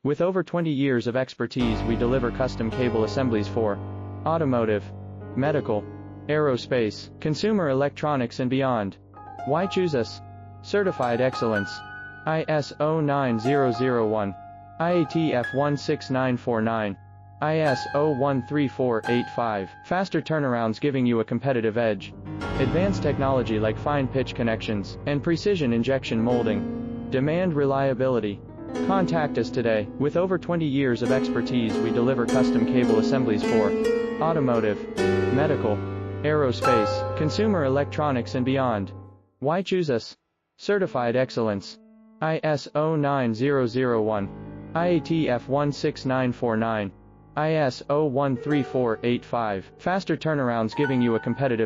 With over 20 years of expertise, we deliver custom cable assemblies for automotive, medical, aerospace, consumer electronics and beyond. Why choose us? Certified excellence. ISO 9001, IATF 16949, ISO 13485. Faster turnarounds giving you a competitive edge. Advanced technology like fine pitch connections and precision injection molding. Demand reliability. Contact us today. With over 20 years of expertise, we deliver custom cable assemblies for automotive, medical, aerospace, consumer electronics and beyond. Why choose us? Certified excellence. ISO 9001, IATF 16949, ISO 13485. Faster turnarounds giving you a competitive